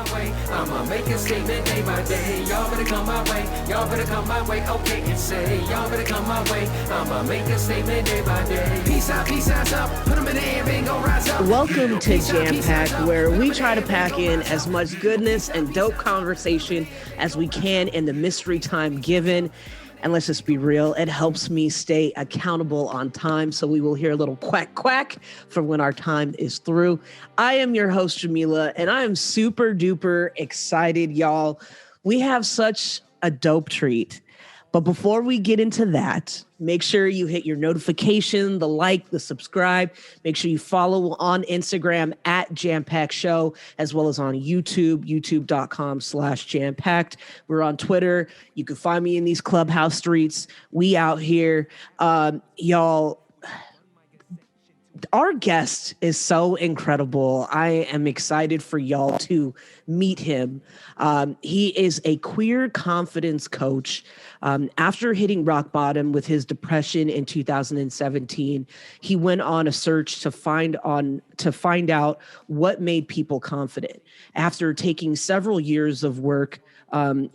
my way. I'ma make a statement day by day. Y'all better come my way. Y'all better come my way. Okay, and say, y'all better come my way. I'ma make a statement day by day. Peace out, up. Put them in the air, and go rise up. Welcome to Jam Packed, where we try to pack in as much goodness and dope conversation as we can in the mystery time given. And let's just be real, it helps me stay accountable on time. So we will hear a little quack quack from when our time is through. I am your host, Jamila, and I am super duper excited, y'all. We have such a dope treat. But before we get into that, make sure you hit your notification, the like, the subscribe. Make sure you follow on Instagram at JAMPACKED Show, as well as on YouTube, youtube.com/jampacked. We're on Twitter. You can find me in these clubhouse streets. We out here. Y'all, our guest is so incredible. I am excited for y'all to meet him. He is a queer confidence coach. After hitting rock bottom with his depression in 2017, he went on a search to find out what made people confident. After taking several years to work on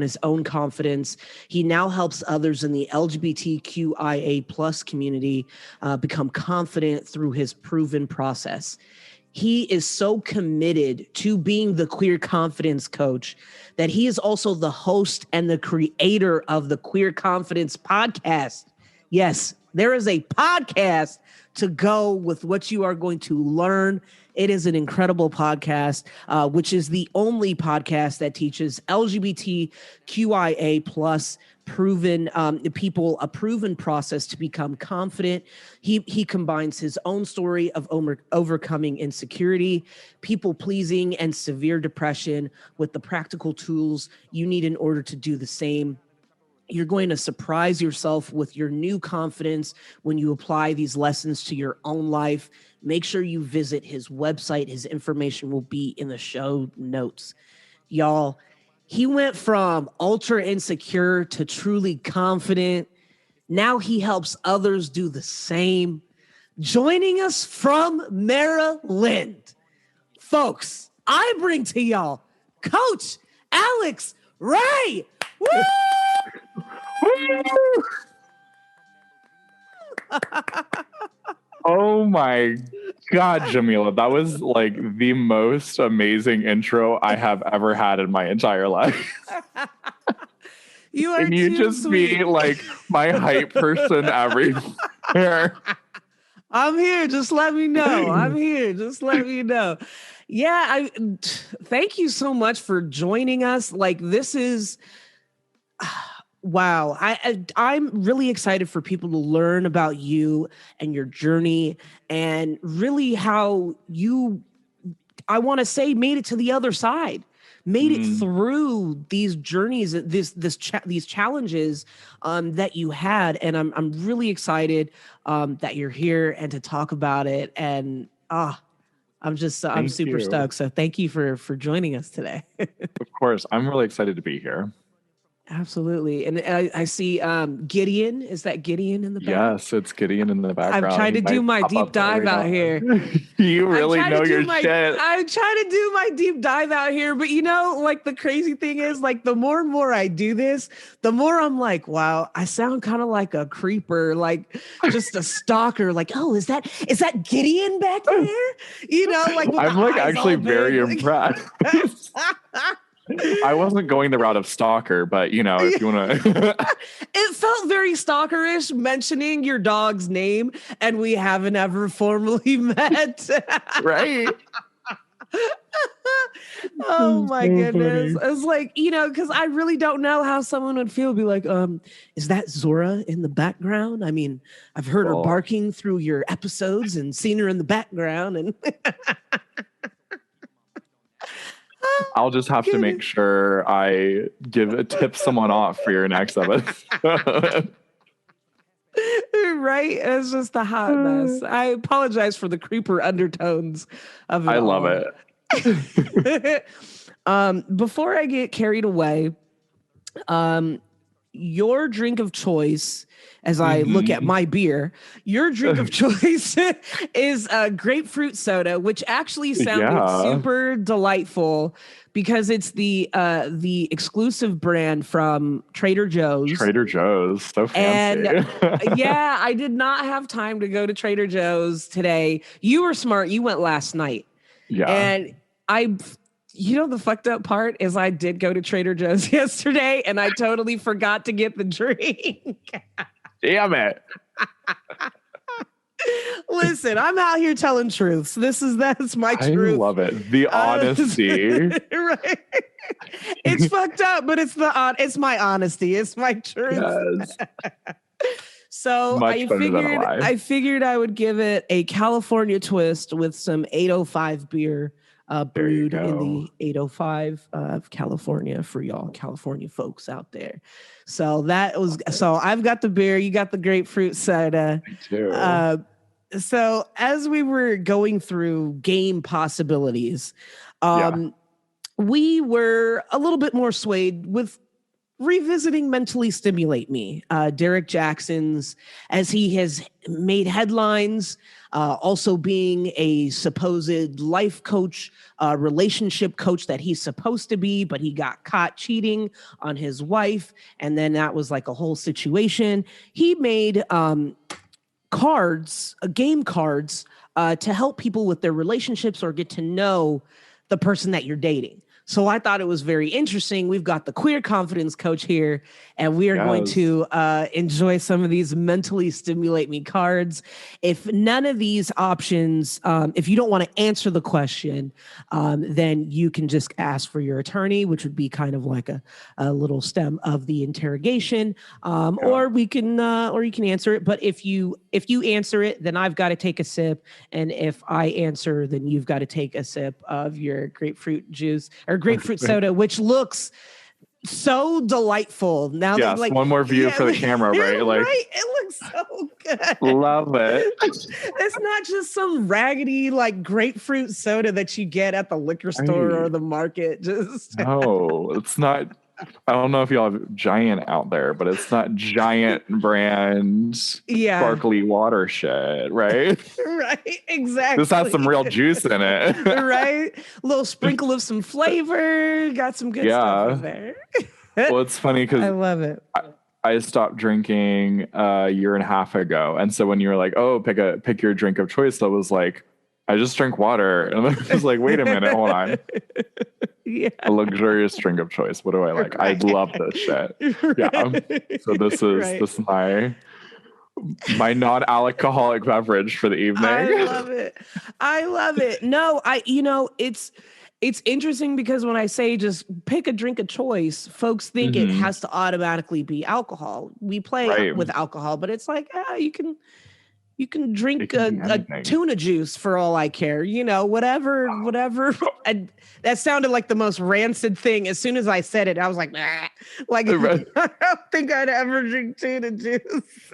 his own confidence, he now helps others in the LGBTQIA plus community become confident through his proven process. He is so committed to being the queer confidence coach that he is also the host and the creator of the Queer Confidence podcast. Yes, there is a podcast to go with what you are going to learn. It is an incredible podcast, which is the only podcast that teaches LGBTQIA plus proven people a proven process to become confident. He combines his own story of overcoming insecurity, people pleasing, and severe depression with the practical tools you need in order to do the same. You're going to surprise yourself with your new confidence when you apply these lessons to your own life. Make sure you visit his website. His information will be in the show notes. Y'all, he went from ultra insecure to truly confident. Now he helps others do the same. Joining us from Maryland, folks, I bring to y'all Coach Alex Ray. Woo! Oh my God, Jamila, that was like the most amazing intro I have ever had in my entire life. You are Can you too just sweet. be like my hype person everywhere? I'm here. Just let me know. I'm here. Just let me know. Yeah, thank you so much for joining us. Like, this is wow. I'm really excited for people to learn about you and your journey and really how you, I want to say, made it to the other side. Made it through these journeys, these challenges that you had, and I'm really excited that you're here and to talk about it. And I'm super stoked. So thank you for joining us today. Of course, I'm really excited to be here. Absolutely. And I see Gideon. Is that Gideon in the back? Yes, it's Gideon in the background. I'm trying to do my deep dive out here. You really know your shit. I'm trying to do my deep dive out here. But, you know, like, the crazy thing is, like, the more and more I do this, the more I'm like, wow, I sound kind of like a creeper, like just a stalker. Like, oh, is that Gideon back there? You know, like, with I'm the like eyes actually all very big. impressed. I wasn't going the route of stalker, but you know, if you want to. It felt very stalkerish mentioning your dog's name, and we haven't ever formally met. Right. Oh my so goodness. funny. It's like, you know, because I really don't know how someone would feel. Be like, is that Zora in the background? I mean, I've heard her barking through your episodes and seen her in the background. And I'll just have to make sure I tip someone off for your next episode. Right? It's just a hot mess. I apologize for the creeper undertones of it. I love it. Before I get carried away, your drink of choice, as I look at my beer, your drink of choice is grapefruit soda, which actually sounded super delightful because it's the exclusive brand from Trader Joe's. Trader Joe's, so fancy. And yeah, I did not have time to go to Trader Joe's today. You were smart. You went last night. Yeah. And the fucked up part is I did go to Trader Joe's yesterday and I totally forgot to get the drink. Damn it. Listen, I'm out here telling truths. That's my truth. I love it. The honesty. Right. It's fucked up, but it's my honesty. It's my truth. Yes. So I figured I would give it a California twist with some 805 beer brewed in the 805 of California for y'all California folks out there. So I've got the beer, you got the grapefruit soda. Me too. So as we were going through game possibilities, we were a little bit more swayed with revisiting Mentally Stimulate Me, Derek Jackson's, as he has made headlines, also being a supposed life coach, relationship coach that he's supposed to be, but he got caught cheating on his wife. And then that was like a whole situation. He made game cards to help people with their relationships or get to know the person that you're dating. So I thought it was very interesting. We've got the queer confidence coach here, and we are going to enjoy some of these Mentally Stimulate Me cards. If none of these options, if you don't want to answer the question, then you can just ask for your attorney, which would be kind of like a little stem of the interrogation, or you can answer it. But if you answer it, then I've got to take a sip, and if I answer, then you've got to take a sip of your grapefruit juice or grapefruit soda, which looks so delightful. Now, yes, one more view for the camera, right? Like, right? It looks so good. Love it. It's not just some raggedy like grapefruit soda that you get at the liquor store or the market. Just no, it's not. I don't know if y'all have Giant out there, but it's not Giant brand sparkly water shit, right? Right, exactly. This has some real juice in it. Right? A little sprinkle of some flavor. Got some good stuff in there. Well, it's funny because I love it. I stopped drinking a year and a half ago. And so when you were like, oh, pick your drink of choice, I was like, I just drink water. And I was like, wait a minute, hold on. Yeah. A luxurious drink of choice. What do I like? Right. I love this shit. Yeah. So this is my non-alcoholic beverage for the evening. I love it. No, it's interesting because when I say just pick a drink of choice, folks think it has to automatically be alcohol. We play with alcohol, but it's like, you can drink a tuna juice for all I care. Whatever. That sounded like the most rancid thing. As soon as I said it, I was like, nah. Like, I don't think I'd ever drink tuna juice.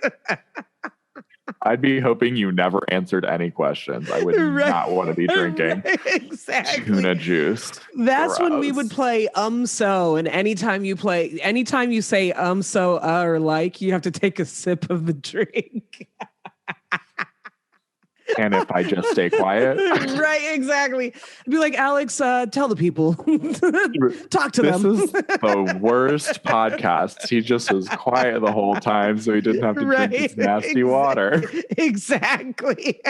I'd be hoping you never answered any queses. I would not want to be drinking tuna juice. That's when we would play so, and anytime you say so or like, you have to take a sip of the drink. And if I just stay quiet. Right, exactly. I'd be like, Alex, tell the people. Talk to them. This is the worst podcast. He just was quiet the whole time, so he didn't have to drink his nasty water. Exactly.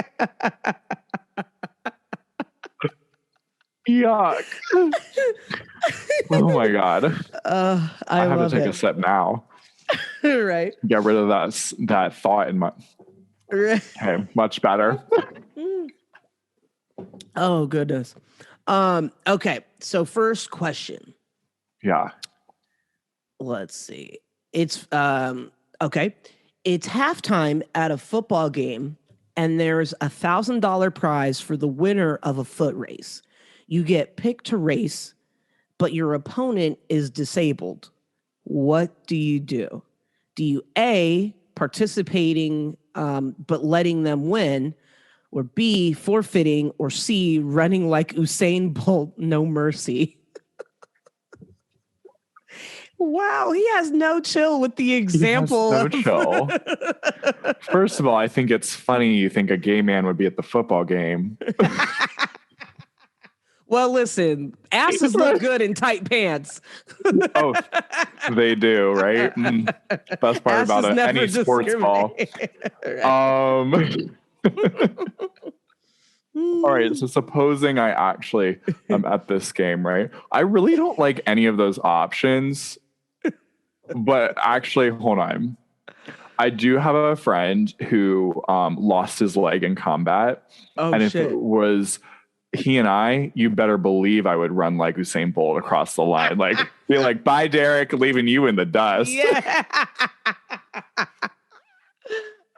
Yuck. Oh my God. I have to take a sip now. Right. Get rid of that thought in my... Okay, much better. Oh, goodness. Okay, so first question. Yeah. Let's see. It's okay. It's halftime at a football game, and there's $1,000 prize for the winner of a foot race. You get picked to race, but your opponent is disabled. What do you do? Do you A, participating but letting them win, or B, forfeiting, or C, running like Usain Bolt, no mercy? Wow, he has no chill with the He has example. no chill. First of all, I think it's funny you think a gay man would be at the football game. Well, listen, asses look good in tight pants. Oh, they do, right? Best part Asses about never any sports ball. discriminate. All right, so supposing I actually am at this game, right? I really don't like any of those options, but actually, hold on. I do have a friend who lost his leg in combat. Oh, and if shit. it was he and I, you better believe I would run like Usain Bolt across the line. Like, be like, bye, Derek, leaving you in the dust. Yeah.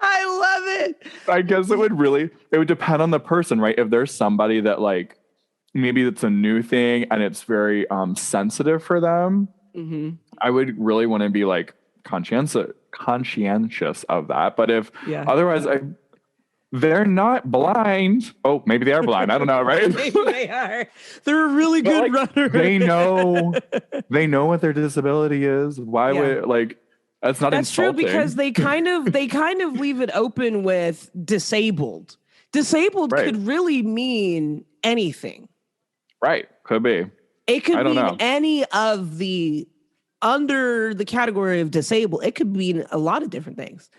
I love it. I guess it would depend on the person, right? If there's somebody that like, maybe it's a new thing and it's very sensitive for them, I would really want to be like conscientious of that. But if otherwise, they're not blind. Oh, maybe they are blind. I don't know, right? Maybe they are. They're a really good runner. They know what their disability is. Why would like that's not insulting. True, because they kind of leave it open with disabled. Disabled could really mean anything. Right. Could be. It could mean any of the under the category of disabled. It could mean a lot of different things.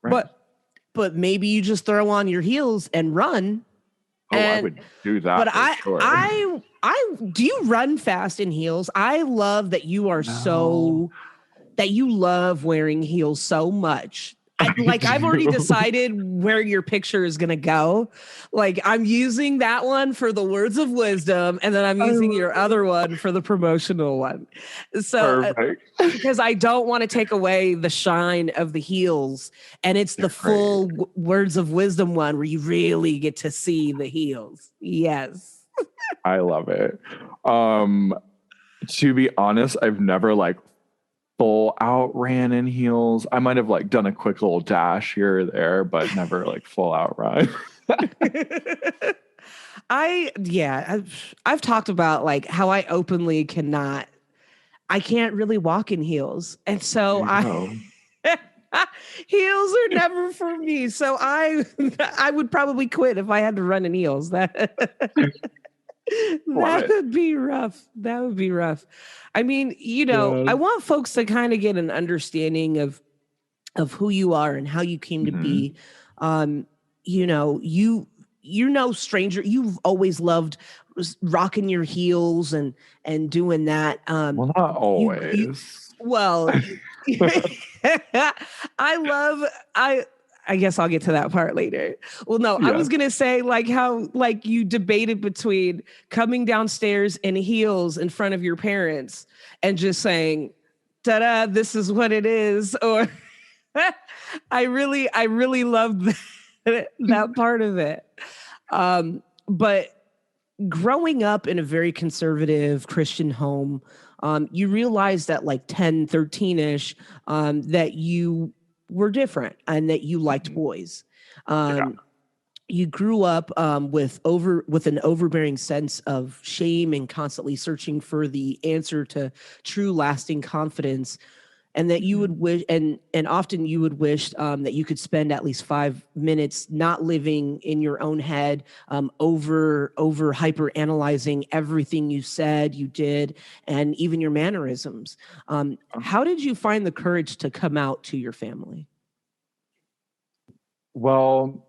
Right. But maybe you just throw on your heels and run. I would do that. But I do you run fast in heels? I love that you are that you love wearing heels so much. I've already decided where your picture is going to go. Like, I'm using that one for the words of wisdom, and then I'm using your other one for the promotional one. So, because I don't want to take away the shine of the heels, and it's the full words of wisdom one where you really get to see the heels. Yes. I love it. To be honest, I've never full out ran in heels. I might have done a quick little dash here or there, but never full out run. I've talked about how I openly I can't really walk in heels. And so heels are never for me. So I would probably quit if I had to run in heels. That would be rough. That would be rough. I mean, I want folks to kind of get an understanding of who you are and how you came to be. Stranger, you've always loved rocking your heels and doing that. Well, not always. I guess I'll get to that part later. Well, no, I was going to say how you debated between coming downstairs in heels in front of your parents and just saying, ta-da, this is what it is. Or I really love that part of it. But growing up in a very conservative Christian home, you realize that 10, 13-ish, that you were different and that you liked boys. You grew up with an overbearing sense of shame and constantly searching for the answer to true lasting confidence, and that you would wish and often you would wish that you could spend at least 5 minutes not living in your own head, over hyper analyzing everything you said, you did, and even your mannerisms. How did you find the courage to come out to your family? Well,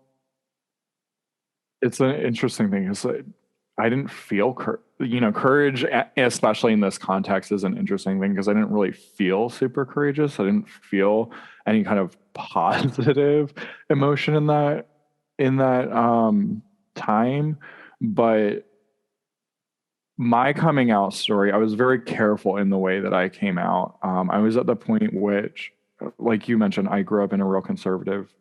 it's an interesting thing. It's I didn't feel courage, especially in this context, is an interesting thing because I didn't really feel super courageous. I didn't feel any kind of positive emotion in that time. But my coming out story, I was very careful in the way that I came out. I was at the point which, like you mentioned, I grew up in a real conservative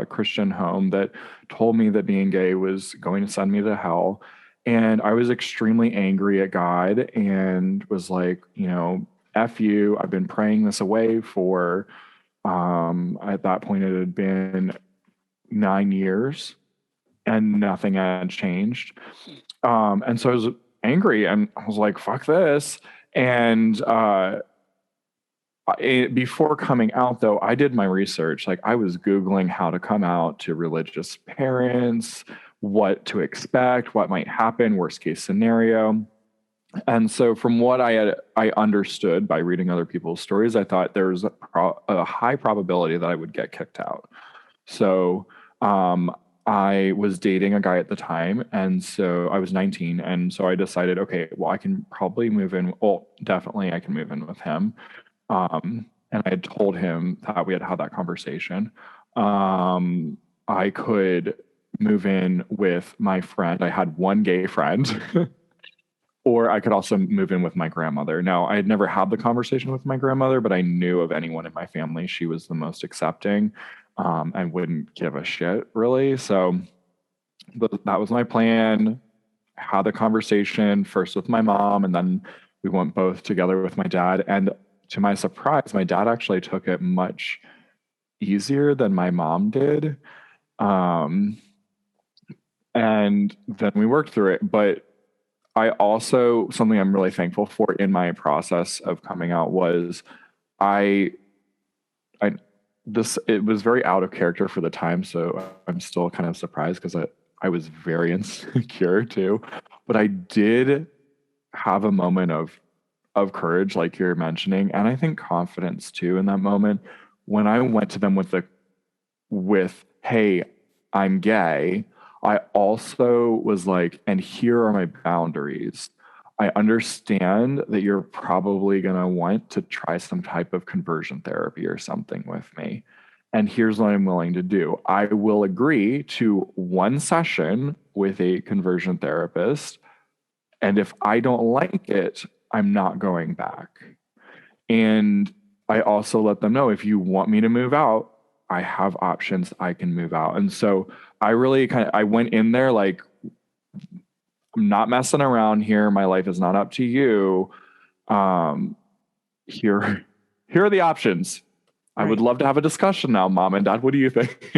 Christian home that told me that being gay was going to send me to hell. And I was extremely angry at God and was like, F you. I've been praying this away for, at that point, it had been 9 years and nothing had changed. And so I was angry and I was like, fuck this. And before coming out, though, I did my research. Like, I was Googling how to come out to religious parents, what to expect, what might happen, worst case scenario. And so from what I understood by reading other people's stories, I thought there was a high probability that I would get kicked out. So I was dating a guy at the time, and so I was 19, and so I decided, okay, well, I can probably move in. Well, definitely I can move in with him. And I had told him that we had had that conversation. I could move in with my friend. I had one gay friend. Or I could also move in with my grandmother. Now, I had never had the conversation with my grandmother, but I knew of anyone in my family. She was the most accepting and wouldn't give a shit, really. So that was my plan. Had the conversation first with my mom, and then we went both together with my dad. And to my surprise, my dad actually took it much easier than my mom did. And then we worked through it. But I also, something I'm really thankful for in my process of coming out was it was very out of character for the time. So I'm still kind of surprised because I was very insecure too, but I did have a moment of courage, like you're mentioning. And I think confidence too in that moment when I went to them with, hey, I'm gay. I also was like, and here are my boundaries. I understand that you're probably going to want to try some type of conversion therapy or something with me. And here's what I'm willing to do. I will agree to one session with a conversion therapist. And if I don't like it, I'm not going back. And I also let them know, if you want me to move out, I have options. I can move out. And so I really I went in there like, I'm not messing around here. My life is not up to you. Here are the options. Right. I would love to have a discussion now, Mom and Dad. What do you think?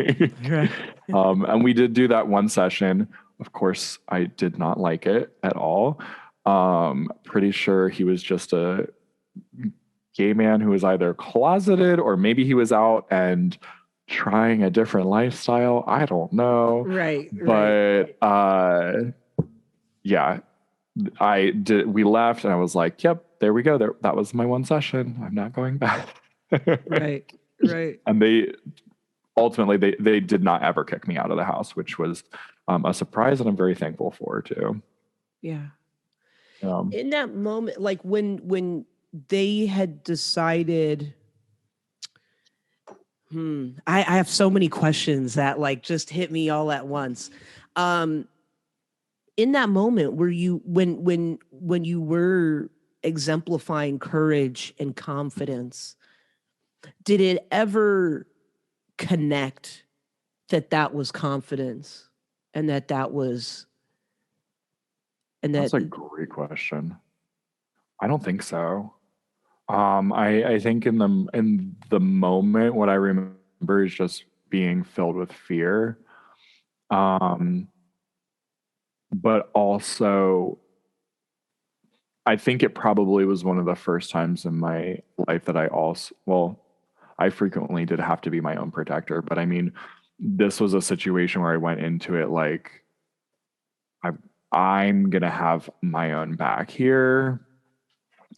Right. And we did do that one session. Of course, I did not like it at all. Pretty sure he was just a gay man who was either closeted or maybe he was out and trying a different lifestyle. I don't know. Right. But yeah, we left and I was like, yep, there we go. That was my one session. I'm not going back. Right. And they ultimately they did not ever kick me out of the house, which was a surprise, and I'm very thankful for too. Yeah. In that moment, like when they had decided, I have so many questions that like just hit me all at once. In that moment, were you when you were exemplifying courage and confidence, did it ever connect that was confidence and that was, and that's a great question. I don't think so. I think in the moment, what I remember is just being filled with fear. But also, I think it probably was one of the first times in my life that I frequently did have to be my own protector. But I mean, this was a situation where I went into it like, I'm going to have my own back here.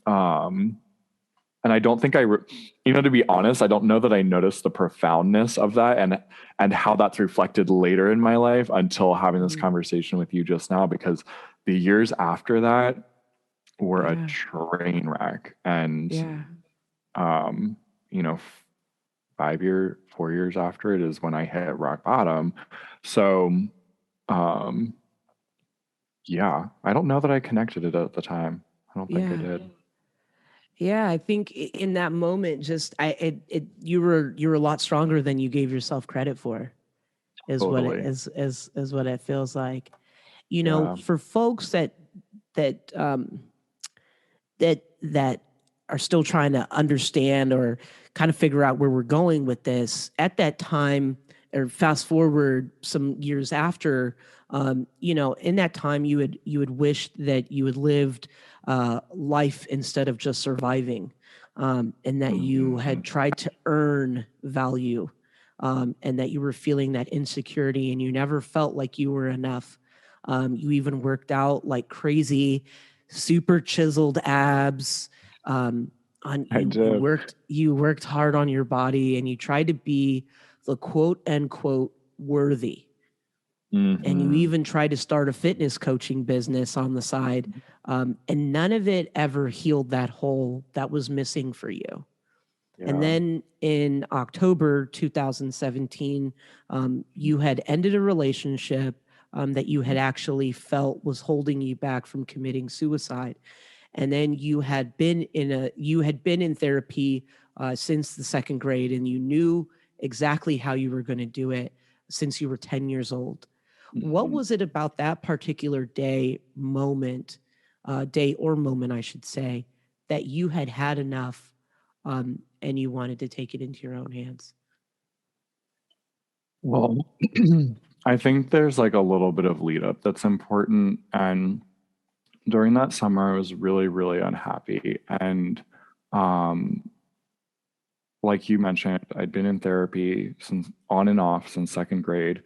And I don't think to be honest, I don't know that I noticed the profoundness of that and how that's reflected later in my life until having this conversation with you just now, because the years after that were a train wreck. And, 4 years after it is when I hit rock bottom. So, yeah, I don't know that I connected it at the time. I don't think I did. Yeah, I think in that moment, just you were a lot stronger than you gave yourself credit for, is totally. What it feels like. For folks that are still trying to understand or kind of figure out where we're going with this, at that time, or fast forward some years after, you know, in that time you had wished that you had lived life instead of just surviving, and that you had tried to earn value, and that you were feeling that insecurity and you never felt like you were enough. You even worked out like crazy, super chiseled abs. You worked hard on your body and you tried to be the quote unquote worthy. And you even tried to start a fitness coaching business on the side. And none of it ever healed that hole that was missing for you. Yeah. And then in October 2017, you had ended a relationship that you had actually felt was holding you back from committing suicide. And then you had been in therapy since the second grade, and you knew exactly how you were going to do it since you were 10 years old. What was it about that particular day or moment, I should say, that you had enough, and you wanted to take it into your own hands? Well, I think there's like a little bit of lead up that's important. And during that summer, I was really, really unhappy. And like you mentioned, I'd been in therapy since on and off since second grade.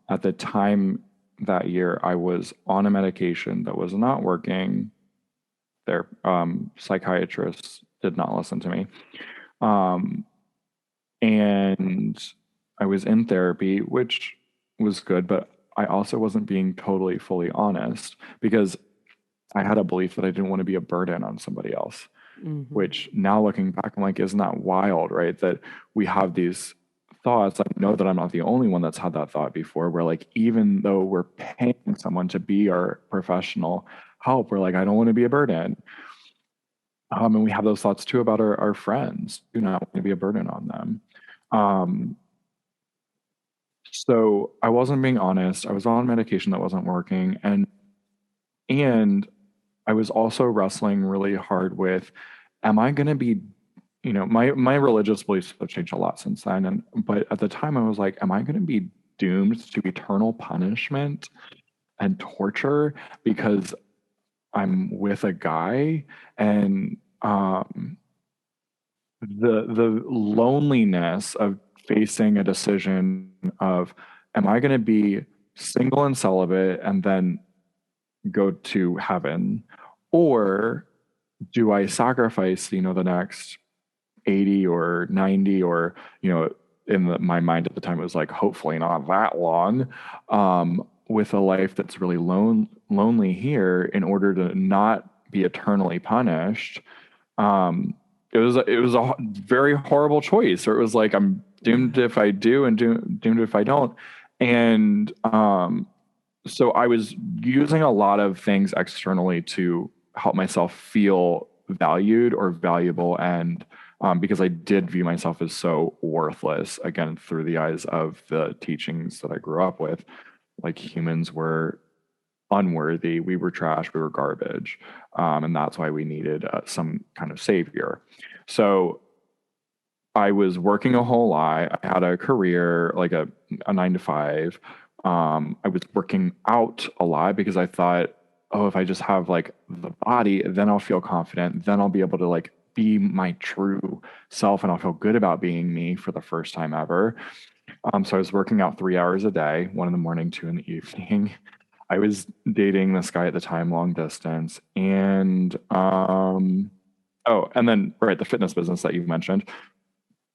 At the time that year, I was on a medication that was not working. Their psychiatrists did not listen to me. And I was in therapy, which was good, but I also wasn't being totally, fully honest because I had a belief that I didn't want to be a burden on somebody else, which now looking back, I'm like, isn't that wild, right? That we have these thoughts. I know that I'm not the only one that's had that thought before, where like, even though we're paying someone to be our professional help, we're like, I don't want to be a burden. And we have those thoughts too about our friends. Do not want to be a burden on them. So I wasn't being honest. I was on medication that wasn't working. And I was also wrestling really hard with, am I going to be, you know, my religious beliefs have changed a lot since then. But at the time I was like, am I going to be doomed to eternal punishment and torture because I'm with a guy? And the loneliness of facing a decision of, am I going to be single and celibate and then go to heaven, or do I sacrifice, you know, the next 80 or 90, or, you know, my mind at the time it was like, hopefully not that long, with a life that's really lonely here in order to not be eternally punished. It was a very horrible choice, or it was like, I'm doomed if I do and doomed if I don't. And so I was using a lot of things externally to help myself feel valued or valuable. And because I did view myself as so worthless, again, through the eyes of the teachings that I grew up with, like humans were unworthy, we were trash, we were garbage. And that's why we needed some kind of savior. So I was working a whole lot. I had a career, like a 9 to 5. I was working out a lot because I thought, oh, if I just have like the body, then I'll feel confident. Then I'll be able to like be my true self and I'll feel good about being me for the first time ever. So I was working out 3 hours a day, 1 in the morning, 2 in the evening. I was dating this guy at the time, long distance. And, and then, right, the fitness business that you've mentioned.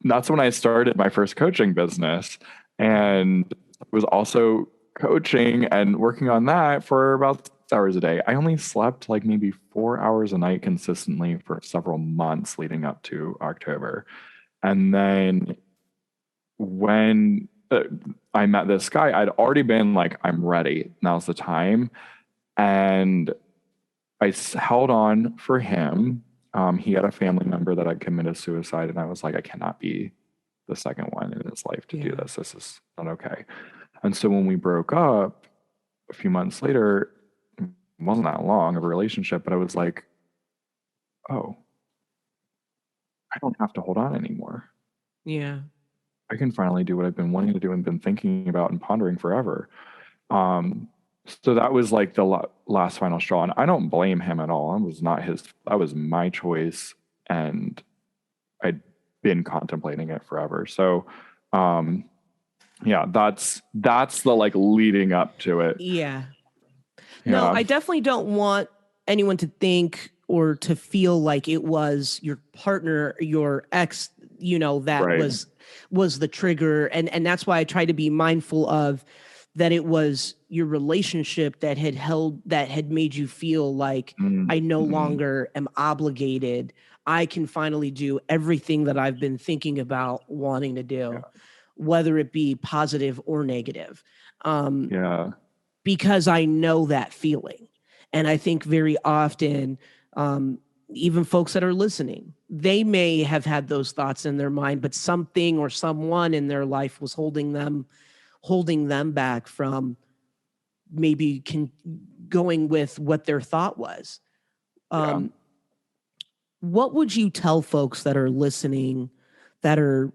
That's when I started my first coaching business, and was also coaching and working on that for about 6 hours a day. I only slept like maybe 4 hours a night consistently for several months leading up to October. And then when I met this guy, I'd already been like, I'm ready. Now's the time. And I held on for him. He had a family member that had committed suicide, and I was like, I cannot be the second one in his life to do this. This is not okay. And so when we broke up a few months later, it wasn't that long of a relationship, but I was like, oh, I don't have to hold on anymore. Yeah. I can finally do what I've been wanting to do and been thinking about and pondering forever. So that was like the last final straw, and I don't blame him at all. That was my choice, and I'd been contemplating it forever. So, yeah, that's the like leading up to it. Yeah. No, I definitely don't want anyone to think or to feel like it was your partner, your ex, that Right. was the trigger. And that's why I try to be mindful of that it was your relationship that had made you feel like I no longer am obligated. I can finally do everything that I've been thinking about wanting to do, whether it be positive or negative. Because I know that feeling. And I think very often, even folks that are listening, they may have had those thoughts in their mind, but something or someone in their life was holding them back from maybe going with what their thought was. What would you tell folks that are listening, that are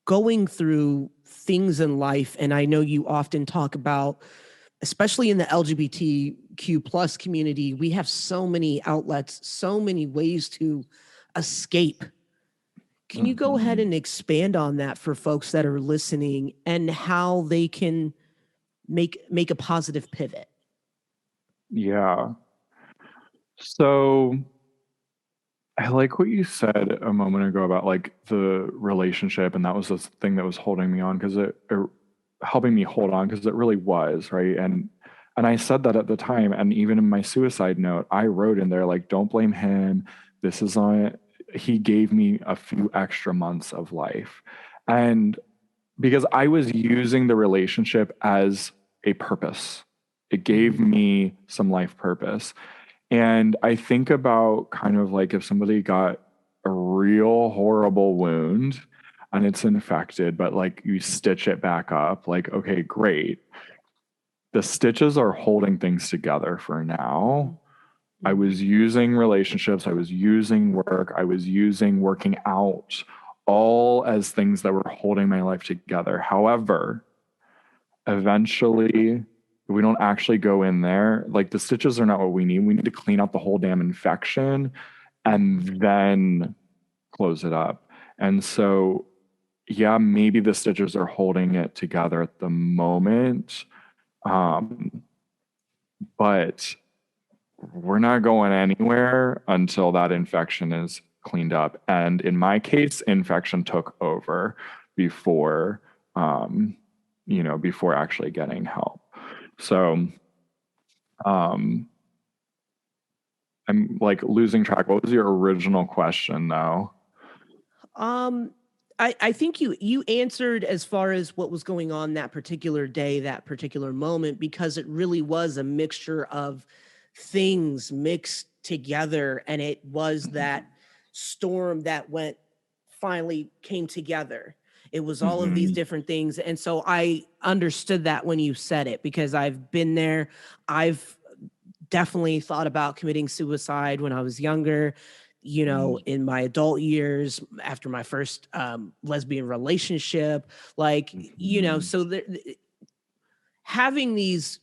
going through things in life? And I know you often talk about, especially in the LGBTQ plus community, we have so many outlets, so many ways to escape. Can you go ahead and expand on that for folks that are listening and how they can make a positive pivot? Yeah. So I like what you said a moment ago about like the relationship, and that was the thing that was holding me on, because it helping me hold on, because it really was, right? And I said that at the time, and even in my suicide note, I wrote in there like, don't blame him. This is on. He gave me a few extra months of life, and because I was using the relationship as a purpose, it gave me some life purpose. And I think about kind of like if somebody got a real horrible wound and it's infected, but like you stitch it back up, like, okay, great. The stitches are holding things together for now. I was using relationships, I was using work, I was using working out, all as things that were holding my life together. However, eventually, we don't actually go in there. Like the stitches are not what we need. We need to clean out the whole damn infection and then close it up. And so, yeah, maybe the stitches are holding it together at the moment. But we're not going anywhere until that infection is cleaned up. And in my case, infection took over before, before actually getting help. So, I'm like losing track. What was your original question though? I think you answered as far as what was going on that particular day, that particular moment, because it really was a mixture of things mixed together, and it was that storm that finally came together. It was all of these different things. And so I understood that when you said it, because I've been there. I've definitely thought about committing suicide when I was younger, in my adult years, after my first lesbian relationship, so having these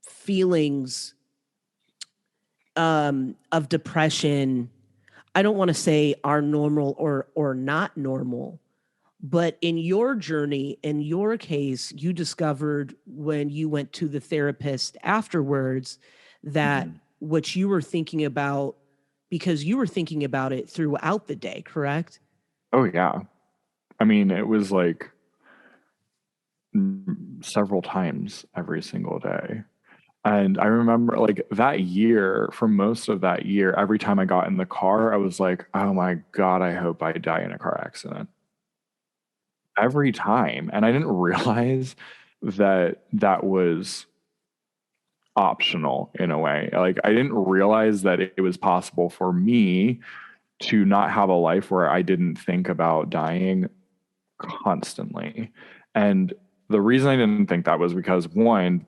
feelings of depression, I don't want to say are normal or not normal, but in your journey, in your case, you discovered when you went to the therapist afterwards that what you were thinking about, because you were thinking about it throughout the day, correct? Oh, yeah. I mean, it was like several times every single day. And I remember like that year, for most of that year, every time I got in the car, I was like, oh my God, I hope I die in a car accident. Every time. And I didn't realize that that was optional in a way. Like I didn't realize that it was possible for me to not have a life where I didn't think about dying constantly. And the reason I didn't think that was because, one,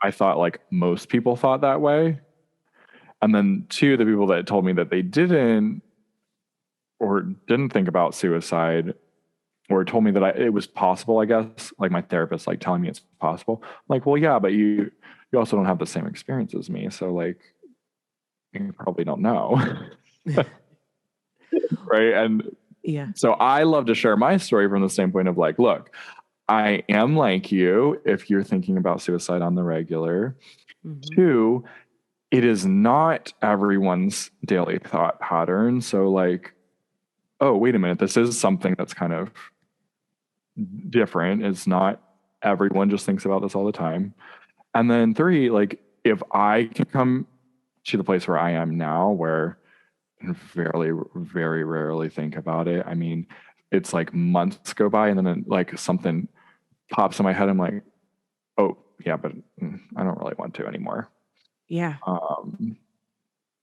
I thought like most people thought that way. And then two, the people that told me that they didn't or didn't think about suicide, or told me that it was possible, I guess, like my therapist, like telling me it's possible. I'm like, well, yeah, but you also don't have the same experience as me. So like, you probably don't know. Right. And Yeah. so I love to share my story from the standpoint of like, look, I am like you if you're thinking about suicide on the regular. Mm-hmm. 2, it is not everyone's daily thought pattern. So like, oh, wait a minute, this is something that's kind of different. It's not everyone just thinks about this all the time. And then 3, like if I can come to the place where I am now, where I very, very rarely think about it. I mean, it's like months go by and then like something pops in my head. I'm like, oh yeah, but I don't really want to anymore. Yeah.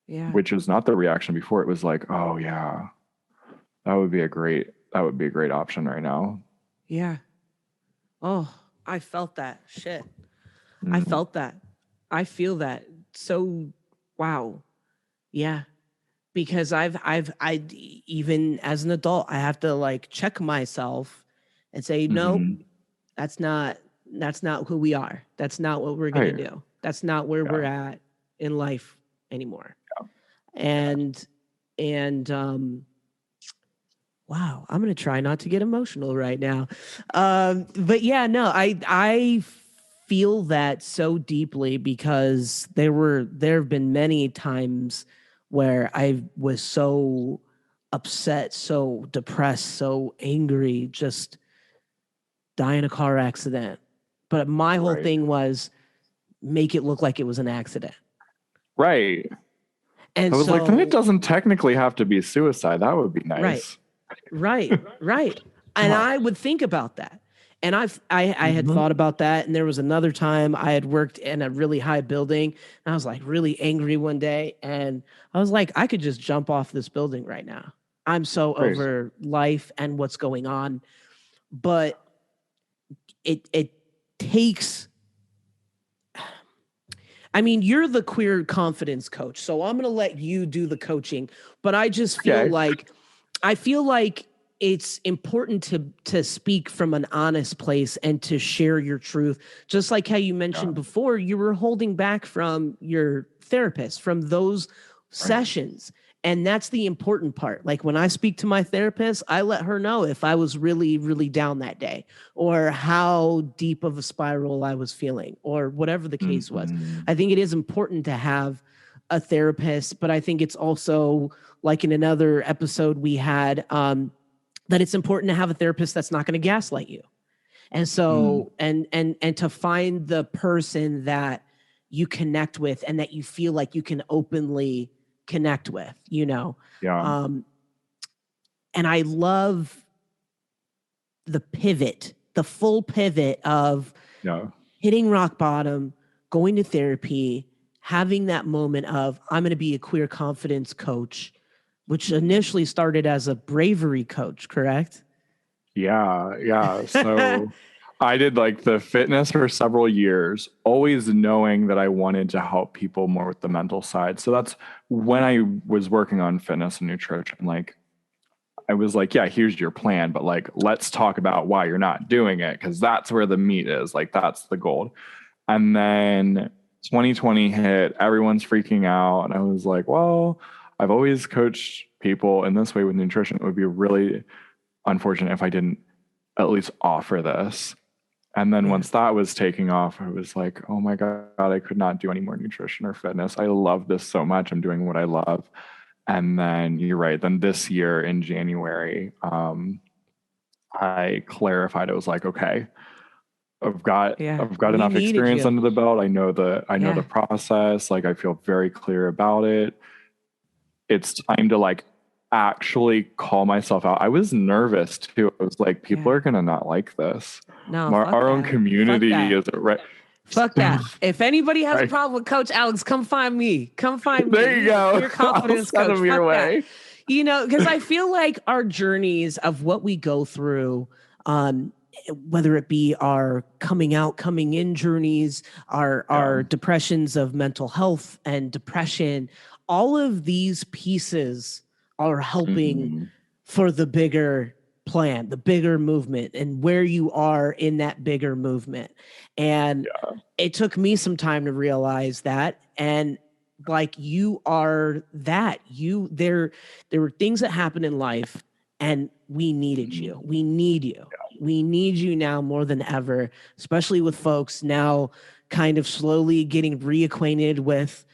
Which is not the reaction before. It was like, oh yeah, that would be a great option right now. Yeah. Oh, I felt that shit. I felt that. I feel that. So, wow. Yeah. Because I even as an adult, I have to like check myself and say, no, that's not who we are. That's not what we're going to do. That's not where we're at in life anymore. Yeah. And wow, I'm going to try not to get emotional right now. But yeah, no, I feel that so deeply because there have been many times where I was so upset, so depressed, so angry, just die in a car accident. But my whole thing was make it look like it was an accident. Right. And I was like, then it doesn't technically have to be suicide. That would be nice. Right. And I would think about that. And I had thought about that. And there was another time I had worked in a really high building. And I was like really angry one day. And I was like, I could just jump off this building right now. I'm so over life and what's going on. But it takes, I mean, you're the queer confidence coach. So I'm going to let you do the coaching. But I just feel like it's important to speak from an honest place and to share your truth. Just like how you mentioned before, you were holding back from your therapist, from those sessions. And that's the important part. Like when I speak to my therapist, I let her know if I was really, really down that day or how deep of a spiral I was feeling or whatever the case was. I think it is important to have a therapist, but I think it's also like in another episode we had, that it's important to have a therapist that's not going to gaslight you. And so, and to find the person that you connect with and that you feel like you can openly connect with, you know? Yeah. And I love the pivot, the full pivot of hitting rock bottom, going to therapy, having that moment of, I'm going to be a queer confidence coach, which initially started as a bravery coach, correct? Yeah. So I did like the fitness for several years, always knowing that I wanted to help people more with the mental side. So that's when I was working on fitness and nutrition. Like I was like, yeah, here's your plan, but like, let's talk about why you're not doing it. Cause that's where the meat is. Like, that's the gold. And then 2020 hit, everyone's freaking out. And I was like, well, I've always coached people in this way with nutrition. It would be really unfortunate if I didn't at least offer this. And then once that was taking off, I was like, oh my God, I could not do any more nutrition or fitness. I love this so much. I'm doing what I love. And then you're right. Then this year in January, I clarified. It was like, okay, I've got enough experience under the belt. I know the process. Like I feel very clear about it. It's time to like actually call myself out. I was nervous too. I was like, people are gonna not like this. No, our own community is right. Fuck that. If anybody has a problem with Coach Alex, come find me. Come find me. There you go. Your confidence coach. Send them your way. You know, because I feel like our journeys of what we go through, whether it be our coming out, coming in journeys, our depressions of mental health and depression, all of these pieces are helping for the bigger plan, the bigger movement, and where you are in that bigger movement. And it took me some time to realize that. And like, you are that. There were things that happened in life, and we needed you. We need you. We need you now more than ever, especially with folks now kind of slowly getting reacquainted with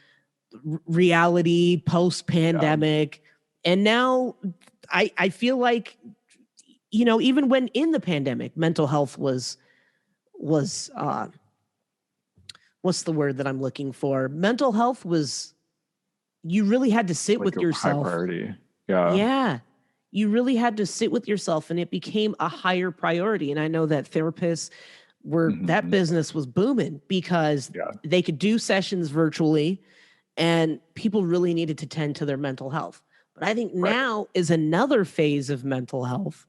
reality post-pandemic. And now I feel like, you know, even when in the pandemic, mental health was what's the word that I'm looking for? Mental health was, you really had to sit with yourself. High priority. Yeah. You really had to sit with yourself, and it became a higher priority. And I know that therapists were, that business was booming because they could do sessions virtually, and people really needed to tend to their mental health. But I think now is another phase of mental health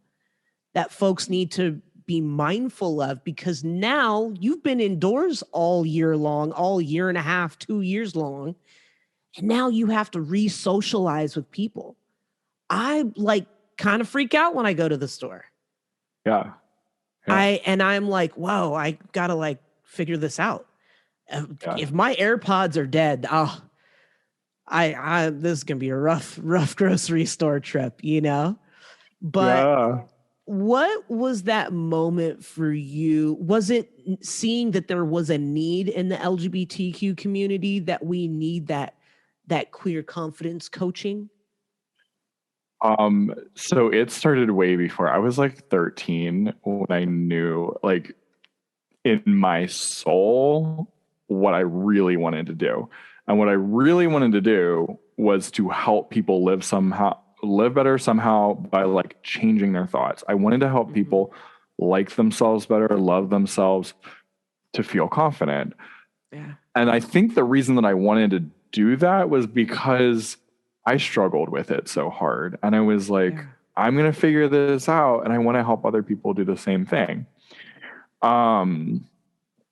that folks need to be mindful of, because now you've been indoors all year long, all year and a half, 2 years long, and now you have to re-socialize with people. I like kind of freak out when I go to the store. I'm like, whoa, I gotta like figure this out. If my AirPods are dead, this is gonna be a rough grocery store trip, you know? But what was that moment for you? Was it seeing that there was a need in the LGBTQ community, that we need that queer confidence coaching? So it started way before. I was like 13 when I knew, like, in my soul what I really wanted to do. And what I really wanted to do was to help people live better somehow by like changing their thoughts. I wanted to help people like themselves better, love themselves, to feel confident. And I think the reason that I wanted to do that was because I struggled with it so hard. And I was like, I'm going to figure this out, and I want to help other people do the same thing. And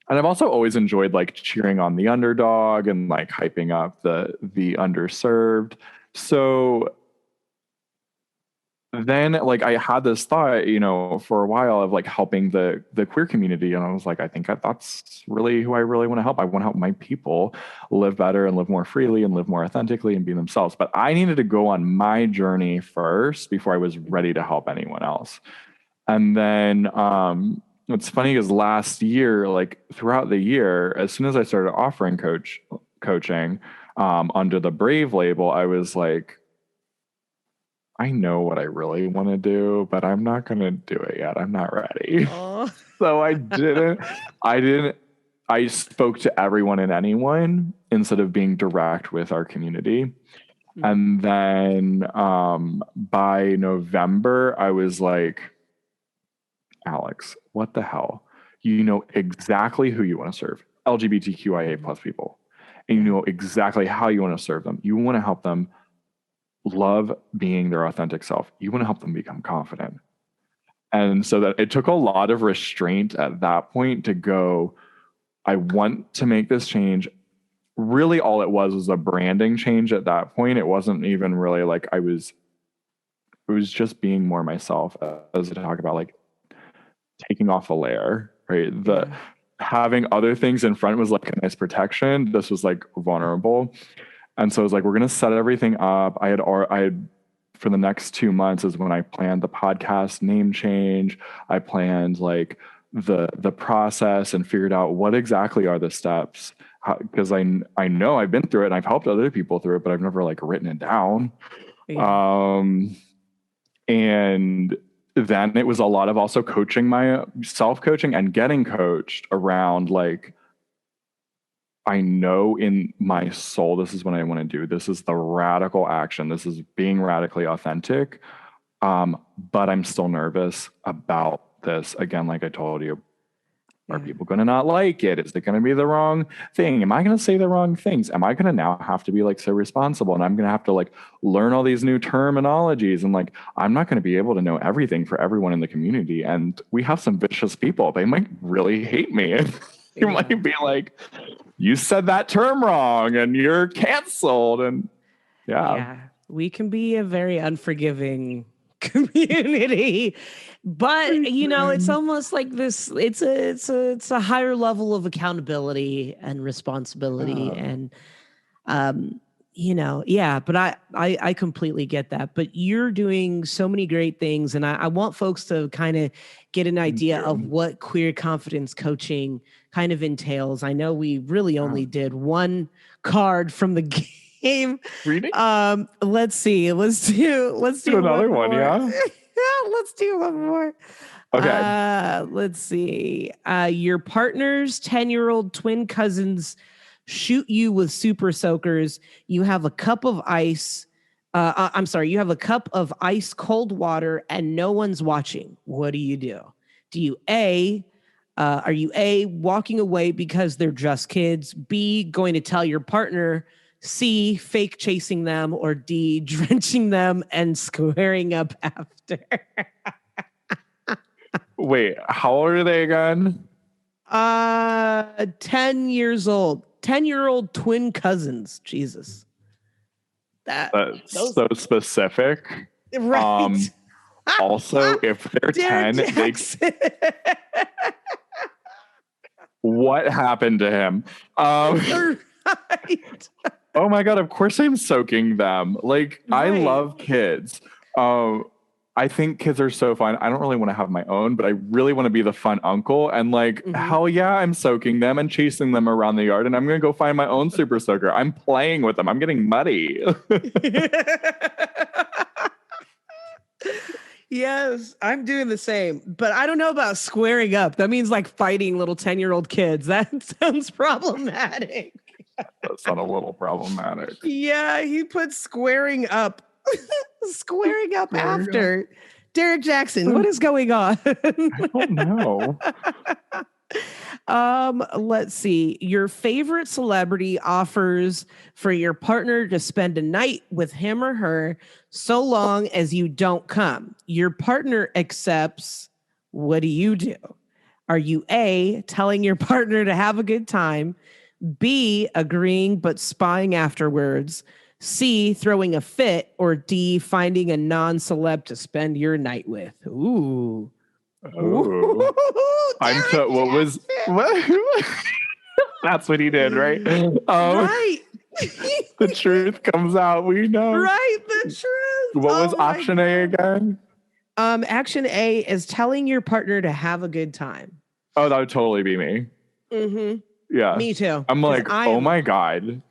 I've also always enjoyed like cheering on the underdog and like hyping up the underserved. So then like I had this thought, you know, for a while of like helping the queer community. And I was like, I think that's really who I really want to help. I want to help my people live better and live more freely and live more authentically and be themselves. But I needed to go on my journey first before I was ready to help anyone else. And then it's funny because last year, like throughout the year, as soon as I started offering coaching under the Brave label, I was like, I know what I really want to do, but I'm not going to do it yet. I'm not ready. So I didn't. I spoke to everyone and anyone instead of being direct with our community. And then by November, I was like, Alex, what the hell? You know exactly who you want to serve. LGBTQIA plus people. And you know exactly how you want to serve them. You want to help them love being their authentic self. You want to help them become confident. And so that it took a lot of restraint at that point to go, I want to make this change. Really all it was a branding change at that point. It wasn't even really like it was just being more myself, as I talk about, like taking off a layer, right? Having other things in front was like a nice protection. This was like vulnerable. And so I was like, we're going to set everything up. I had for the next 2 months is when I planned the podcast name change. I planned like the process and figured out what exactly are the steps, because I know I've been through it and I've helped other people through it, but I've never like written it down. And then it was a lot of also coaching, my self-coaching and getting coached around like, I know in my soul, this is what I want to do. This is the radical action. This is being radically authentic. But I'm still nervous about this. Again, like I told you, are people going to not like it? Is it going to be the wrong thing? Am I going to say the wrong things? Am I going to now have to be like so responsible? And I'm going to have to like learn all these new terminologies. And like, I'm not going to be able to know everything for everyone in the community. And we have some vicious people. They might really hate me. You might be like, you said that term wrong and you're canceled. And we can be a very unforgiving community. But it's almost like this. It's a higher level of accountability and responsibility, and yeah. But I completely get that. But you're doing so many great things, and I want folks to kind of get an idea of what queer confidence coaching kind of entails. I know we really only did one card from the game. Reading? Let's see. Let's do another one, yeah. Let's do one more. Okay. Let's see. Your partner's 10-year-old twin cousins shoot you with super soakers. You have a cup of ice. You have a cup of ice cold water and no one's watching. What do you do? Do you are you A, walking away because they're just kids, B, going to tell your partner, C, fake chasing them, or D, drenching them and squaring up after? Wait, how old are they again? 10 years old. 10-year-old twin cousins. Jesus. That's so specific. Right. Also, if they're 10, what happened to him? Right. Oh my God, of course I'm soaking them. Like, I love kids. I think kids are so fun. I don't really want to have my own, but I really want to be the fun uncle. And hell yeah, I'm soaking them and chasing them around the yard. And I'm going to go find my own super soaker. I'm playing with them. I'm getting muddy. Yes, I'm doing the same. But I don't know about squaring up. That means like fighting little 10-year-old kids. That sounds problematic. That sounds a little problematic. Yeah, he put squaring up. Squaring up after. Derek Jackson, what is going on? I don't know. Let's see. Your favorite celebrity offers for your partner to spend a night with him or her so long as you don't come. Your partner accepts. What do you do? Are you A, telling your partner to have a good time, B, agreeing but spying afterwards, C, throwing a fit, or D, finding a non-celeb to spend your night with? Ooh. Oh. What? That's what he did, right? Right. The truth comes out. We know. Right, the truth. What was option A again? Action A is telling your partner to have a good time. Oh, that would totally be me. Mm-hmm. Yeah. Me too. I'm like, oh my God.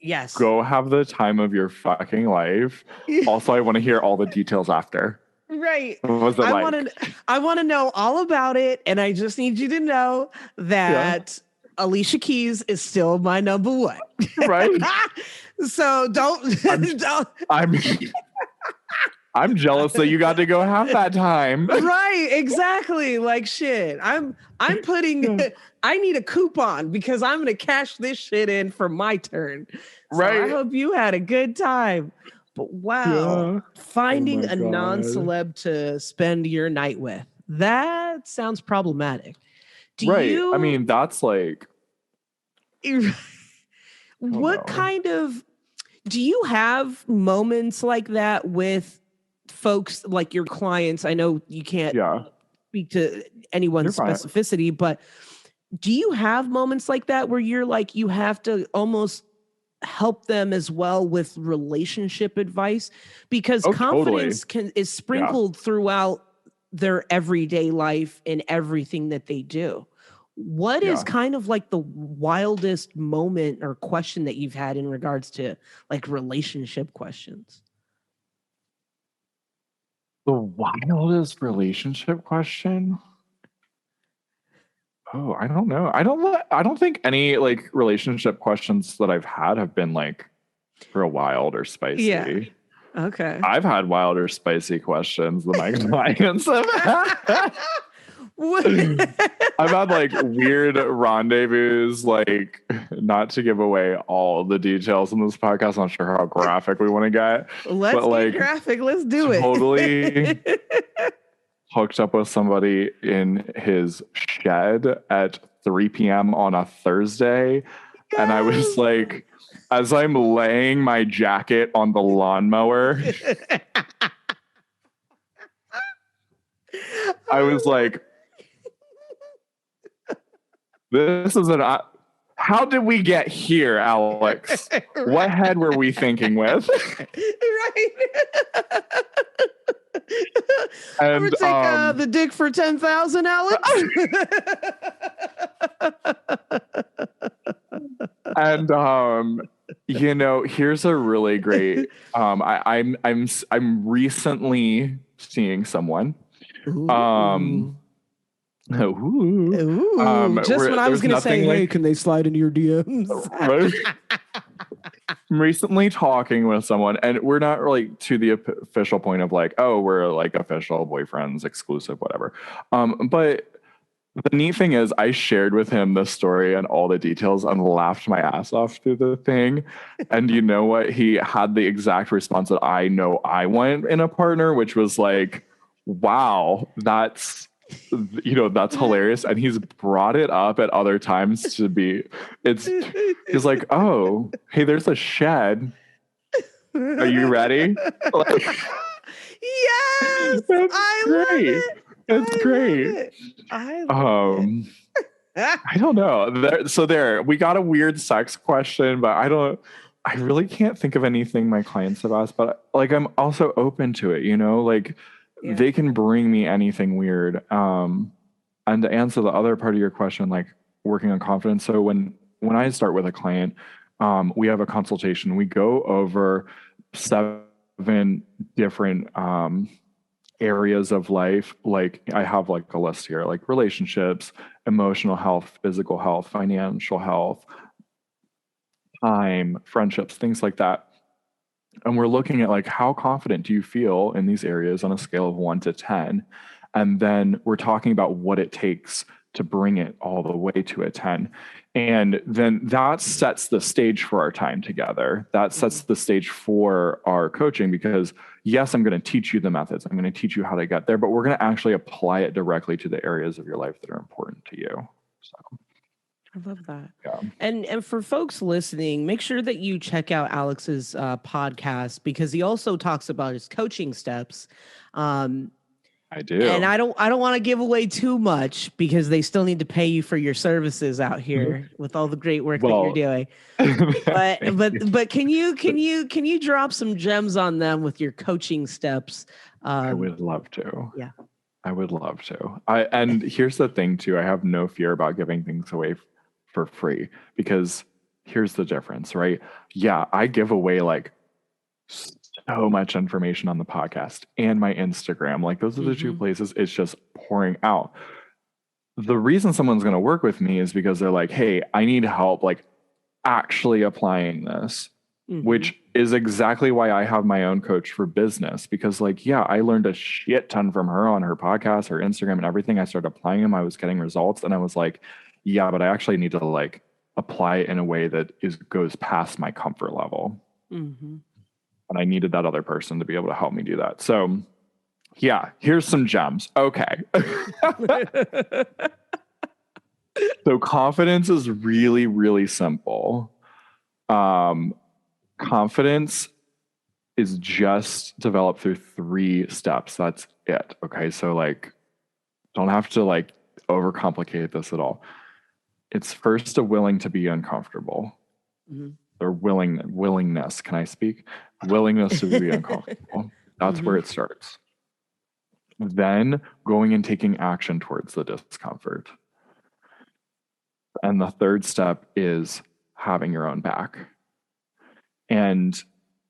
Yes. Go have the time of your fucking life. Also, I want to hear all the details after. Right. What was it I want to know all about it. And I just need you to know that Alicia Keys is still my number one. Right. So don't. I'm jealous that you got to go have that time. Right, exactly. Like shit. I'm putting I need a coupon because I'm gonna cash this shit in for my turn. So right. I hope you had a good time. But wow, finding a non-celeb to spend your night with. That sounds problematic. I mean, that's like what kind of do you have moments like that with folks like your clients? I know you can't speak to anyone's specificity, but do you have moments like that where you're like, you have to almost help them as well with relationship advice? Because confidence is sprinkled throughout their everyday life and everything that they do. What is kind of like the wildest moment or question that you've had in regards to like relationship questions? The wildest relationship question? Oh, I don't know. I don't think any like relationship questions that I've had have been like real wild or spicy. Yeah. Okay. I've had wild or spicy questions than my clients have had. I've had like weird rendezvous, like not to give away all the details in this podcast. I'm not sure how graphic we want to get. Let's get like, graphic. Let's do it. Totally hooked up with somebody in his shed at 3 p.m. on a Thursday. Yes. And I was like, as I'm laying my jacket on the lawnmower, I was like, this is how did we get here, Alex? Right. What head were we thinking with? Right. And We'll take the dick for 10,000, Alex. And here's a really great. I'm recently seeing someone. Ooh. Just when I was going to say, hey, can they slide into your DMs? I'm recently talking with someone, and we're not really to the official point of like, oh, we're like official boyfriends, exclusive, whatever. But the neat thing is I shared with him the story and all the details and laughed my ass off through the thing. And you know what? He had the exact response that I know I want in a partner, which was like, wow, that's hilarious. And he's brought it up at other times he's like, oh, hey, there's a shed. Are you ready? Like, yes, I great. Love it. It's great. I love it. I don't know. We got a weird sex question, but I really can't think of anything my clients have asked, but like, I'm also open to it, like they can bring me anything weird. And to answer the other part of your question, like working on confidence. So when I start with a client, we have a consultation, we go over 7 different, areas of life. Like I have like a list here, like relationships, emotional health, physical health, financial health, time, friendships, things like that. And we're looking at like, how confident do you feel in these areas on a scale of 1 to 10? And then we're talking about what it takes to bring it all the way to a 10. And then that sets the stage for our time together. That sets the stage for our coaching, because yes, I'm going to teach you the methods. I'm going to teach you how to get there, but we're going to actually apply it directly to the areas of your life that are important to you. So I love that. Yeah. And for folks listening, make sure that you check out Alex's podcast, because he also talks about his coaching steps. I do. And I don't want to give away too much, because they still need to pay you for your services out here with all the great work that you're doing. But can you drop some gems on them with your coaching steps? I would love to. Yeah. I would love to. And here's the thing too, I have no fear about giving things away for free, because here's the difference, right? Yeah, I give away like so much information on the podcast and my Instagram. Like those are the 2 places it's just pouring out. The reason someone's going to work with me is because they're like, hey, I need help like actually applying this, which is exactly why I have my own coach for business, because like, yeah, I learned a shit ton from her on her podcast, her Instagram and everything. I started applying them. I was getting results and I was like, yeah, but I actually need to like apply it in a way that goes past my comfort level. And I needed that other person to be able to help me do that. So yeah, here's some gems. Okay. So confidence is really, really simple. Confidence is just developed through 3 steps. That's it. Okay. So like, don't have to like overcomplicate this at all. It's first a willing to be uncomfortable. Or willingness. Can I speak? Willingness to be uncomfortable. That's where it starts. Then going and taking action towards the discomfort. And the 3rd step is having your own back. And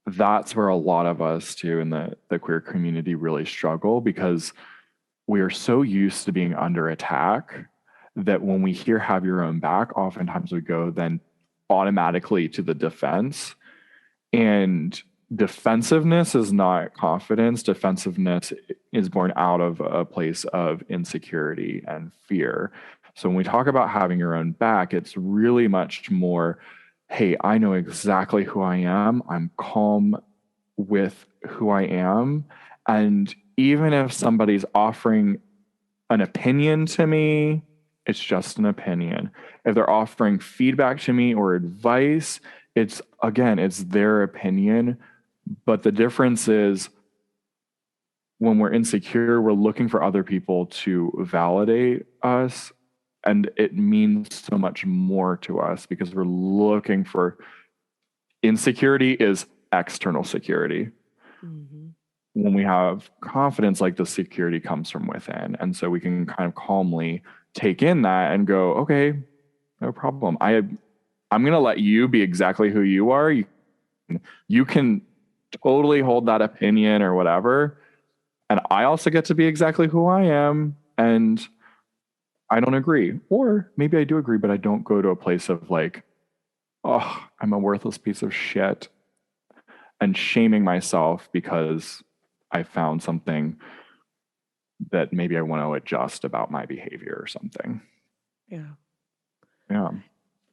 that's where a lot of us too in the queer community really struggle, because we are so used to being under attack that when we hear have your own back, oftentimes we go then automatically to the defense. And defensiveness is not confidence. Defensiveness is born out of a place of insecurity and fear. So when we talk about having your own back, it's really much more, hey, I know exactly who I am. I'm calm with who I am. And even if somebody's offering an opinion to me, it's just an opinion. If they're offering feedback to me or advice, it's their opinion. But the difference is when we're insecure, we're looking for other people to validate us. And it means so much more to us because we're looking for insecurity is external security. Mm-hmm. When we have confidence, like the security comes from within. And so we can kind of calmly take in that and go, okay, no problem. I'm going to let you be exactly who you are. You can totally hold that opinion or whatever. And I also get to be exactly who I am. And I don't agree. Or maybe I do agree, but I don't go to a place of like, oh, I'm a worthless piece of shit and shaming myself because I found something that maybe I want to adjust about my behavior or something. Yeah. Yeah.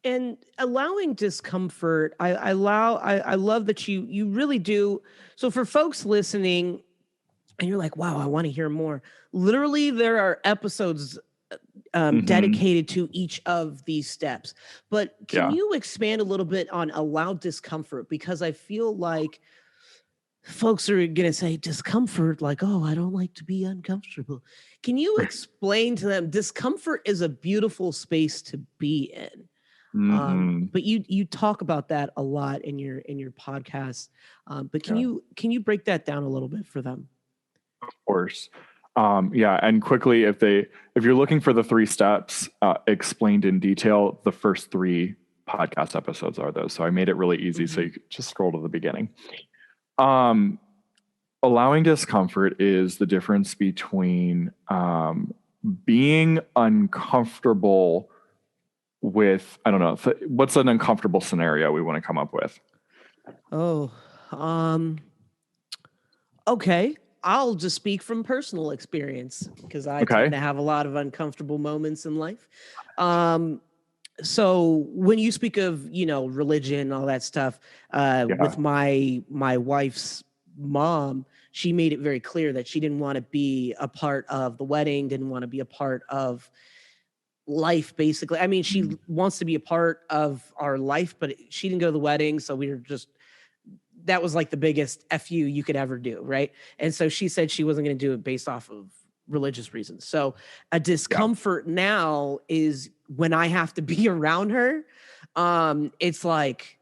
And allowing discomfort, I love that you really do. So for folks listening, and you're like, wow, I want to hear more. Literally, there are episodes dedicated to each of these steps. But can you expand a little bit on allow discomfort? Because I feel like folks are going to say discomfort, like, oh, I don't like to be uncomfortable. Can you explain to them discomfort is a beautiful space to be in? But you talk about that a lot in your podcast. But can you break that down a little bit for them? Of course. And quickly, if you're looking for the 3 steps explained in detail, the first 3 podcast episodes are those. So I made it really easy. So you could just scroll to the beginning. Allowing discomfort is the difference between being uncomfortable with, I don't know, what's an uncomfortable scenario we want to come up with? Okay. I'll just speak from personal experience because I tend to have a lot of uncomfortable moments in life. So when you speak of, religion, all that stuff, with my wife's mom, she made it very clear that she didn't want to be a part of the wedding, didn't want to be a part of life, basically. I mean, she wants to be a part of our life, but she didn't go to the wedding. So we were just, that was like the biggest FU you could ever do. Right. And so she said she wasn't going to do it based off of religious reasons. So a discomfort now is when I have to be around her. It's like,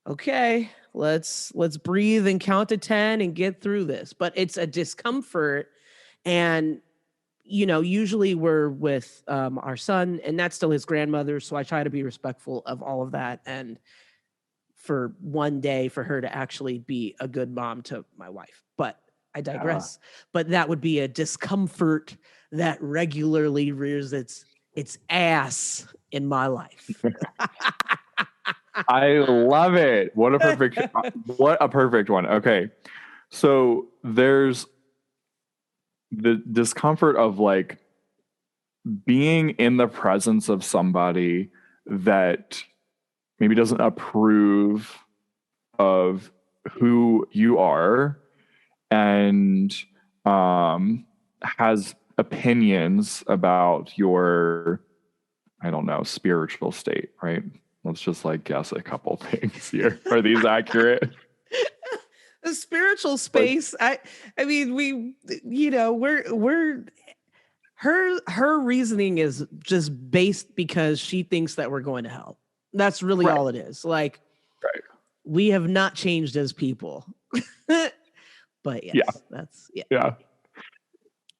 okay, let's breathe and count to 10 and get through this. But it's a discomfort. And, usually we're with our son, and that's still his grandmother. So I try to be respectful of all of that. And for one day for her to actually be a good mom to my wife. But I digress. But that would be a discomfort that regularly rears its ass in my life. I love it. What a perfect one. Okay. So there's the discomfort of like being in the presence of somebody that maybe doesn't approve of who you are and has opinions about your, I don't know, spiritual state, right? Let's just like guess a couple things here. Are these accurate? The spiritual space. I mean, we're her reasoning is just based because she thinks that we're going to hell. That's really all it is. Like, we have not changed as people. But yes, that's.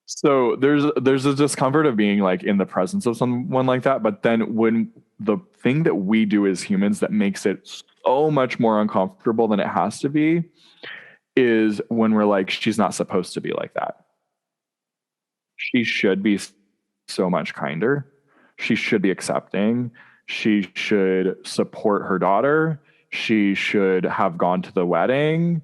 So there's a discomfort of being like in the presence of someone like that. But then when the thing that we do as humans that makes it so much more uncomfortable than it has to be is when we're like, she's not supposed to be like that. She should be so much kinder. She should be accepting. She should support her daughter. She should have gone to the wedding.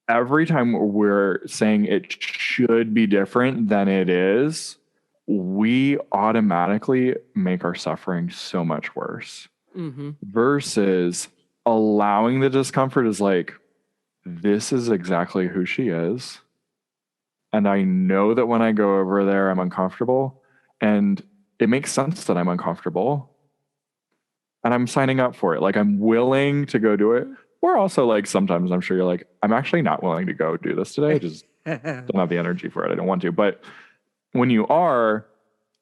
Every time we're saying it should be different than it is, we automatically make our suffering so much worse. Versus allowing the discomfort is like, this is exactly who she is. And I know that when I go over there, I'm uncomfortable. And it makes sense that I'm uncomfortable. And I'm signing up for it. Like, I'm willing to go do it. Or also, like, sometimes I'm sure you're like, I'm actually not willing to go do this today. don't have the energy for it. I don't want to. But when you are,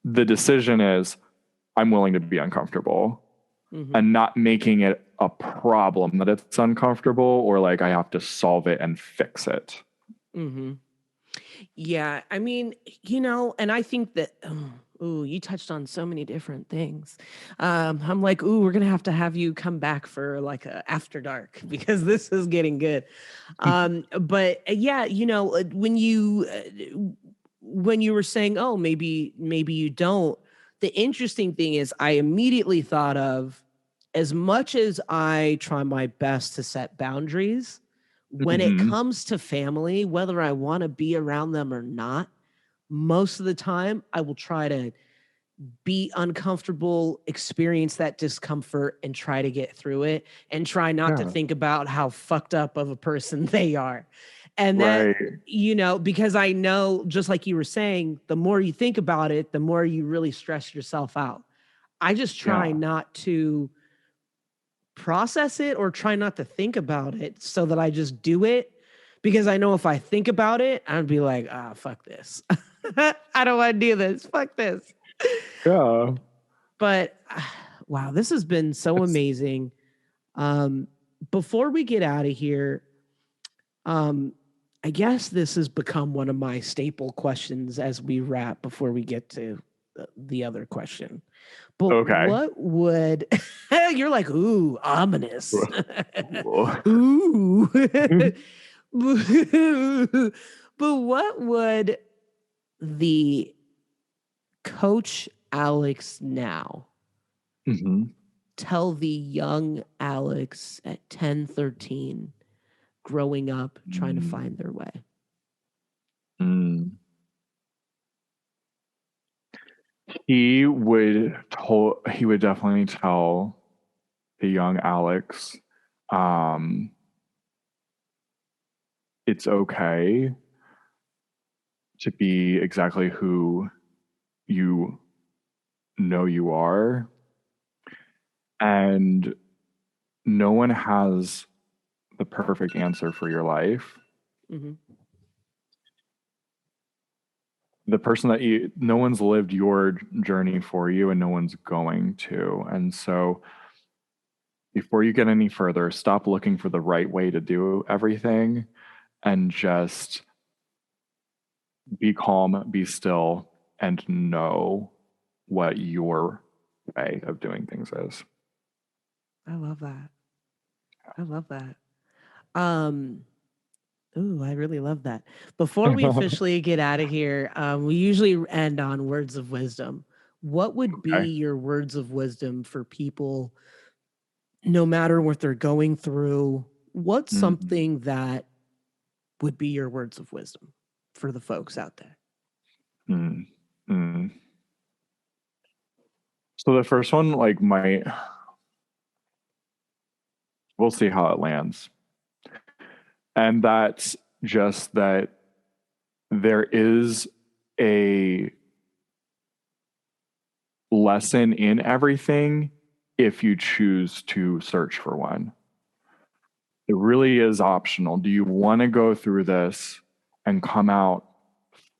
the decision is, I'm willing to be uncomfortable and not making it a problem that it's uncomfortable or like I have to solve it and fix it. Yeah, I mean, and I think that, you touched on so many different things. I'm like, we're going to have you come back for like a after dark because this is getting good. But yeah, when you were saying, oh, maybe you don't, the interesting thing is I immediately thought of, as much as I try my best to set boundaries, when it comes to family, whether I want to be around them or not, most of the time I will try to be uncomfortable, experience that discomfort, and try to get through it, and try not to think about how fucked up of a person they are. And that, because I know, just like you were saying, the more you think about it, the more you really stress yourself out. I just try not to process it or try not to think about it so that I just do it, because I know if I think about it, I'd be like, fuck this. I don't want to do this. Fuck this. Yeah. But wow, this has been so amazing. Before we get out of here, I guess this has become one of my staple questions as we wrap before we get to the other question. But what would you're like, ooh, ominous. Ooh. But what would the Coach Alex now tell the young Alex at 10, 13, growing up, trying to find their way? He would definitely tell the young Alex, it's okay to be exactly who you know you are. And no one has the perfect answer for your life. The person that no one's lived your journey for you and no one's going to. And so before you get any further, stop looking for the right way to do everything and just be calm, be still, and know what your way of doing things is. I love that. I love that. Ooh, I really love that. Before we officially get out of here, we usually end on words of wisdom. What would be your words of wisdom for people, no matter what they're going through? What's something that would be your words of wisdom for the folks out there? So the first one, like, we'll see how it lands. And that's just that there is a lesson in everything if you choose to search for one. It really is optional. Do you want to go through this and come out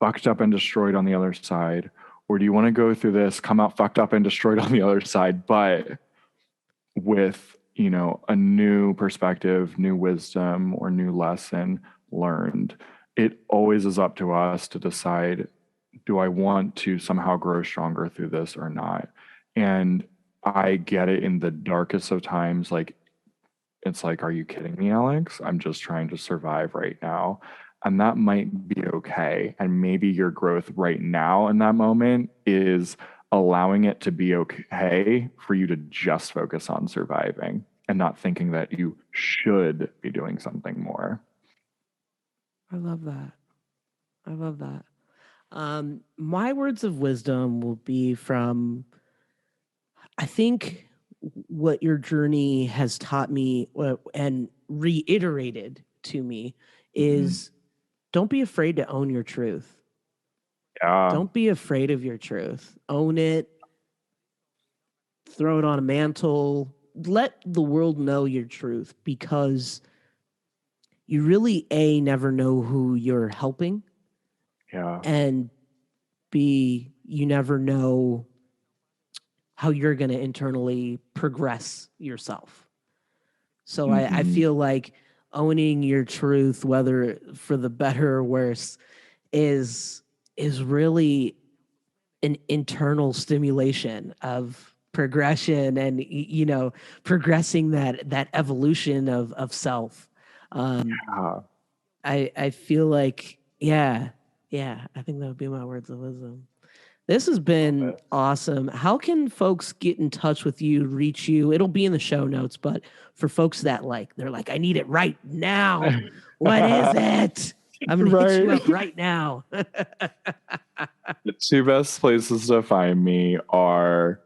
fucked up and destroyed on the other side? Or do you want to go through this, come out fucked up and destroyed on the other side, but with, a new perspective, new wisdom, or new lesson learned? It always is up to us to decide, do I want to somehow grow stronger through this or not? And I get it in the darkest of times. Like, it's like, are you kidding me, Alex? I'm just trying to survive right now. And that might be okay. And maybe your growth right now in that moment is allowing it to be okay for you to just focus on surviving and not thinking that you should be doing something more. I love that. I love that. My words of wisdom will be from, I think, what your journey has taught me and reiterated to me is don't be afraid to own your truth. Yeah. Don't be afraid of your truth. Own it. Throw it on a mantle. Let the world know your truth, because you really never know who you're helping, Yeah. and B, you never know how you're going to internally progress yourself. So I feel like owning your truth, whether for the better or worse, is really an internal stimulation of progression and, you know, progressing that evolution of self. I feel like, yeah, I think that would be my words of wisdom. This has been awesome. How can folks get in touch with you, reach you? It'll be in the show notes, but for folks that they're like, I need it right now. What is it? I'm going to hit you up right now. The two best places to find me are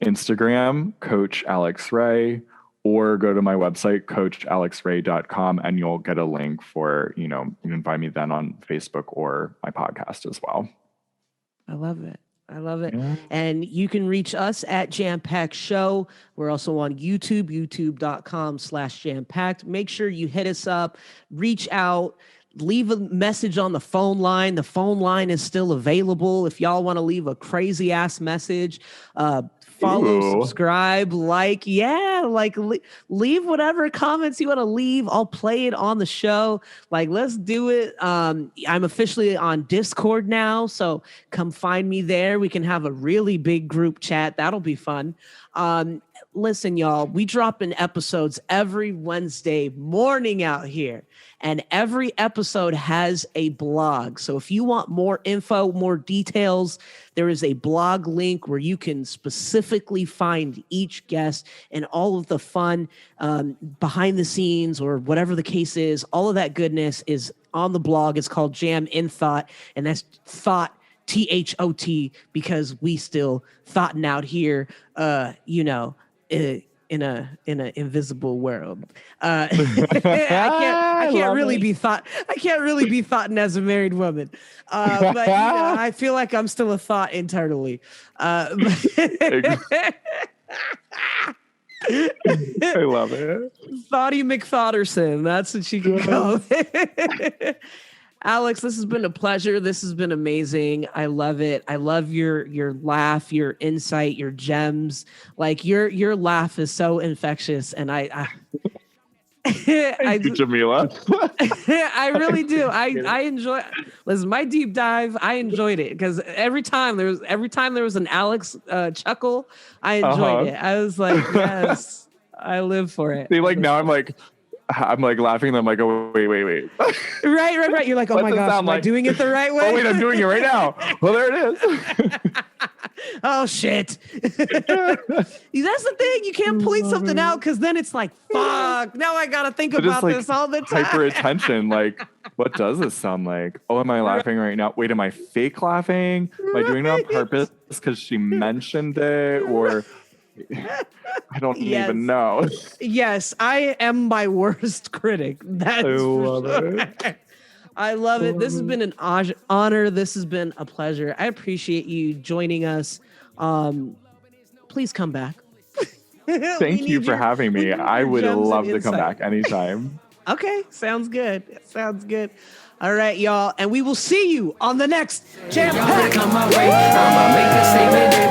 Instagram, Coach Alex Ray, or go to my website, coachalexray.com, and you'll get a link for, you can find me then on Facebook or my podcast as well. I love it. Yeah. And you can reach us at Jampacked Show. We're also on YouTube, youtube.com/jampacked. Make sure you hit us up, reach out, leave a message on the phone line. The phone line is still available. If y'all want to leave a crazy ass message, follow, subscribe, leave whatever comments you want to leave. I'll play it on the show. Let's do it. I'm officially on Discord now, so come find me there. We can have a really big group chat. That'll be fun. Listen, y'all, we drop in episodes every Wednesday morning out here, and every episode has a blog. So if you want more info, more details, there is a blog link where you can specifically find each guest and all of the fun behind the scenes or whatever the case is. All of that goodness is on the blog. It's called Jam in Thought, and that's thought, THOT, because we still thoughting out here, in a invisible world. I can't really be thoughting as a married woman. But I feel like I'm still a thought internally. I love it. Thoughty McThotterson. That's what you can call it. Alex, this has been a pleasure. This has been amazing. I love it. I love your laugh, your insight, your gems. Your laugh is so infectious, and I Thank you, Jamila. I really do. I enjoy. Listen, my deep dive. I enjoyed it because every time there was an Alex chuckle, I enjoyed it. I was like, yes, I live for it. See, now I'm laughing. And I'm like, oh, wait. Right. You're like, oh my gosh, am I doing it the right way? Oh wait, I'm doing it right now. Well, there it is. Oh shit. That's the thing. You can't point something out because then it's like, fuck. Now I gotta think about this all the time. Hyper attention. What does this sound like? Oh, am I laughing right now? Wait, am I fake laughing? Am I doing it on purpose because she mentioned it, or I don't even know. Yes, I am my worst critic. That's I love it. I love it. This has been an honor. This has been a pleasure. I appreciate you joining us. Please come back. Thank you for having me. I would love to come back anytime. Okay, sounds good. All right, y'all. And we will see you on the next Jam Packed. Y'all better come my way. I'ma make a statement.